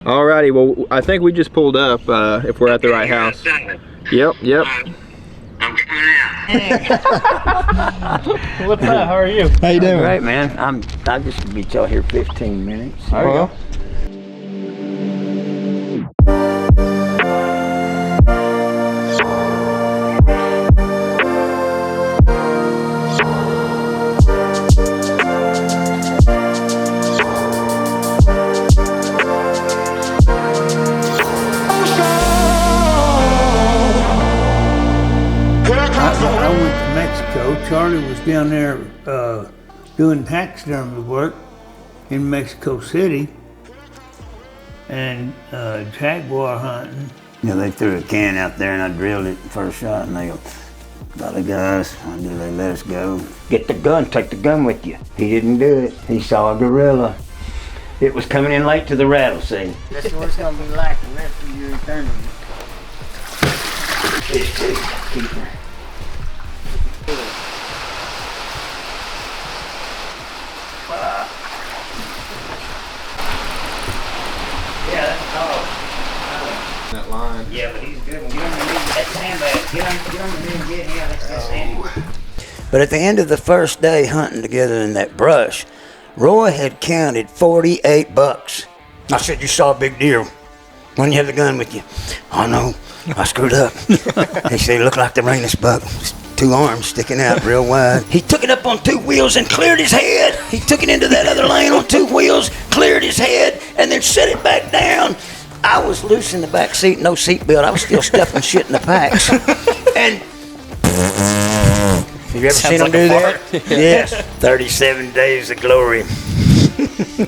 Alrighty, well, I think we just pulled up, if we're at the right house. Yep. I'm coming out. What's up? How are you? How you doing? Great, man. I just be y'all here 15 minutes. There you go. I went to Mexico. Charlie was down there doing taxidermy work in Mexico City and jaguar hunting. Yeah, they threw a can out there and I drilled it first shot and they go, "Golly guys, why did they let us go? Get the gun, take the gun with you." He didn't do it. He saw a gorilla. It was coming in late to the rattle scene. That's what it's gonna be like the rest of your eternity. This too, keeper. Yeah, that's tall. That line. Yeah, but he's good. Get underneath that sandbag. Get underneath and get him. That's Andy. But at the end of the first day hunting together in that brush, Roy had counted 48 bucks. I said, "You saw a big deer. Why didn't you have the gun with you?" "Oh no, I screwed up." He said, "It looked like the reinless buck. Two arms sticking out real wide." He took it up on two wheels and cleared his head. He took it into that other lane on two wheels, cleared his head, and then set it back down. I was loose in the back seat, no seatbelt. I was still stuffing shit in the packs. And have you ever seen him do that? Yes. 37 days of glory.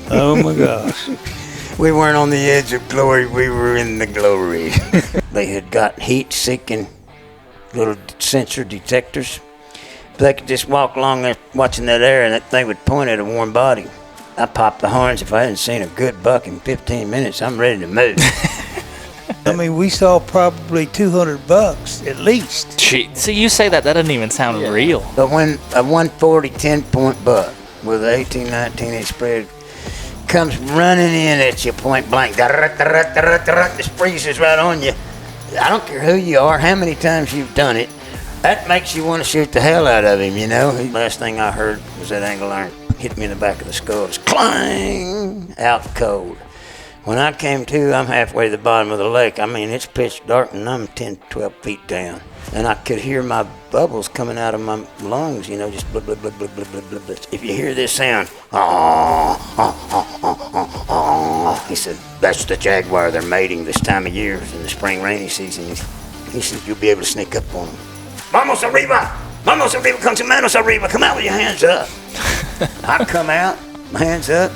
Oh my gosh. We weren't on the edge of glory, we were in the glory. They had got heat-seeking little sensor detectors. They could just walk along there watching that air and that thing would point at a warm body. I popped the horns. If I hadn't seen a good buck in 15 minutes, I'm ready to move. I mean, we saw probably 200 bucks at least. Gee, so you say that doesn't even sound real. But when a 140 10-point buck with an 18, 19-inch spread comes running in at you point blank, this freezes right on you. I don't care who you are, how many times you've done it, that makes you want to shoot the hell out of him, you know? Last thing I heard was that angle iron hit me in the back of the skull. It's clang, out cold. When I came to, I'm halfway to the bottom of the lake. I mean, it's pitch dark and I'm 10, 12 feet down. And I could hear my bubbles coming out of my lungs, you know, just blub, blub, blub, blub, blub, blub, blub, blub. If you hear this sound, he said, "That's the jaguar. They're mating this time of year in the spring rainy season." He said, "You'll be able to sneak up on them." "Vamos arriba! Vamos arriba! Con tus manos arriba! Come out with your hands up!" I come out, my hands up,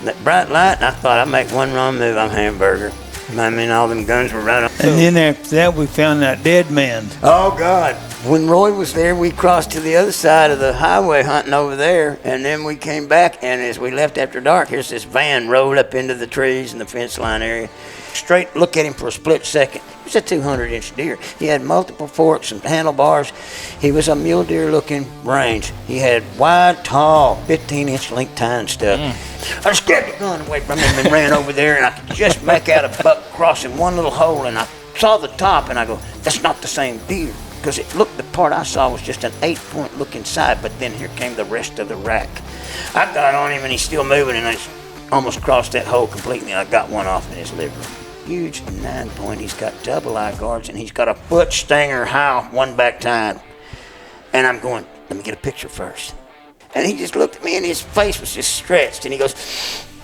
that bright light, and I thought I'd make one wrong move, I'm hamburger. I mean, all them guns were right on. And then after that, we found that dead man. Oh, God. When Roy was there, we crossed to the other side of the highway hunting over there, and then we came back, and as we left after dark, here's this van rolled up into the trees in the fence line area. Straight look at him for a split second. He was a 200-inch deer. He had multiple forks and handlebars. He was a mule deer-looking range. He had wide, tall, 15-inch link tine stuff. I just grabbed the gun away from him and ran over there, and I could just make out a buck crossing one little hole, and I saw the top, and I go, "That's not the same deer." Because it looked, the part I saw was just an 8-point look inside, but then here came the rest of the rack. I got on him, and he's still moving, and I almost crossed that hole completely, and I got one off in his liver. Huge 9-point. He's got double eye guards, and he's got a foot stanger high, one back tine. And I'm going, "Let me get a picture first." And he just looked at me, and his face was just stretched, and he goes,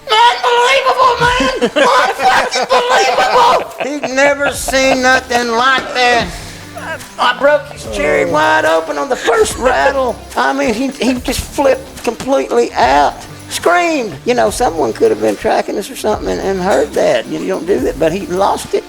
"Unbelievable, man! Unfucking believable!" He'd never seen nothing like that. I broke his cherry wide open on the first rattle. I mean, he just flipped completely out. Screamed. You know, someone could have been tracking us or something and heard that. You don't do that, but he lost it.